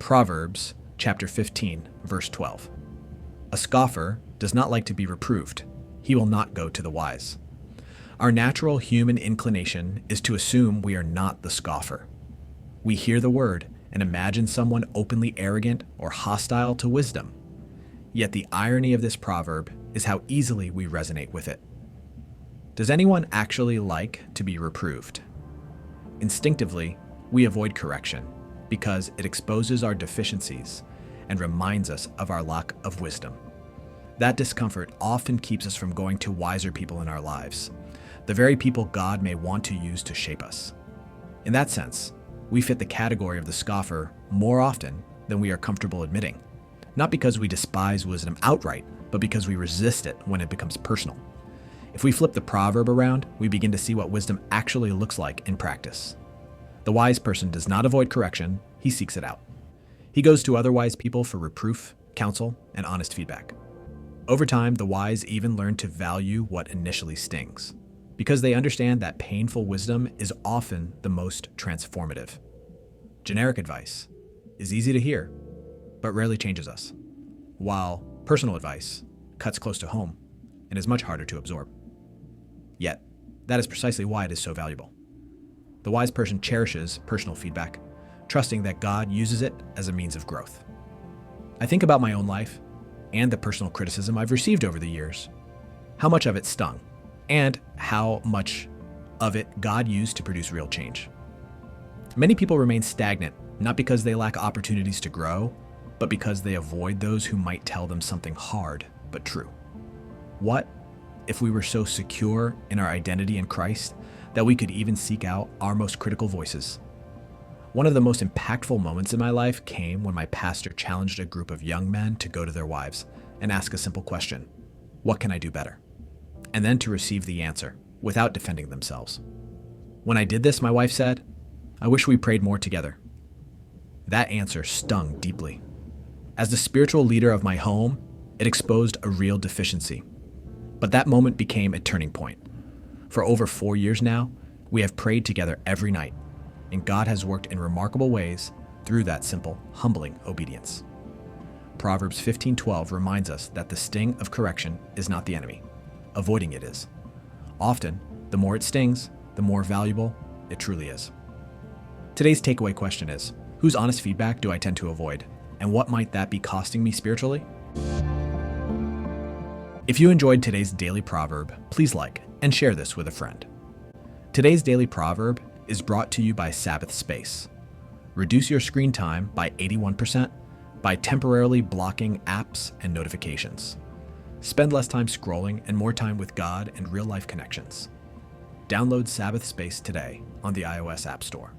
Proverbs chapter 15, verse 12. A scoffer does not like to be reproved. He will not go to the wise. Our natural human inclination is to assume we are not the scoffer. We hear the word and imagine someone openly arrogant or hostile to wisdom. Yet the irony of this proverb is how easily we resonate with it. Does anyone actually like to be reproved? Instinctively, we avoid correction because it exposes our deficiencies and reminds us of our lack of wisdom. That discomfort often keeps us from going to wiser people in our lives, the very people God may want to use to shape us. In that sense, we fit the category of the scoffer more often than we are comfortable admitting, not because we despise wisdom outright, but because we resist it when it becomes personal. If we flip the proverb around, we begin to see what wisdom actually looks like in practice. The wise person does not avoid correction, he seeks it out. He goes to other wise people for reproof, counsel, and honest feedback. Over time, the wise even learn to value what initially stings, because they understand that painful wisdom is often the most transformative. Generic advice is easy to hear, but rarely changes us, while personal advice cuts close to home and is much harder to absorb. Yet, that is precisely why it is so valuable. The wise person cherishes personal feedback, trusting that God uses it as a means of growth. I think about my own life and the personal criticism I've received over the years, how much of it stung, and how much of it God used to produce real change. Many people remain stagnant, not because they lack opportunities to grow, but because they avoid those who might tell them something hard but true. What if we were so secure in our identity in Christ that we could even seek out our most critical voices? One of the most impactful moments in my life came when my pastor challenged a group of young men to go to their wives and ask a simple question: what can I do better? And then to receive the answer without defending themselves. When I did this, my wife said, "I wish we prayed more together." That answer stung deeply. As the spiritual leader of my home, it exposed a real deficiency. But that moment became a turning point. For over 4 years now, we have prayed together every night, and God has worked in remarkable ways through that simple, humbling obedience. Proverbs 15:12 reminds us that the sting of correction is not the enemy. Avoiding it is. Often, the more it stings, the more valuable it truly is. Today's takeaway question is, whose honest feedback do I tend to avoid? And what might that be costing me spiritually? If you enjoyed today's daily proverb, please like and share this with a friend. Today's daily proverb is brought to you by Sabbath Space. Reduce your screen time by 81% by temporarily blocking apps and notifications. Spend less time scrolling and more time with God and real-life connections. Download Sabbath Space today on the iOS App Store.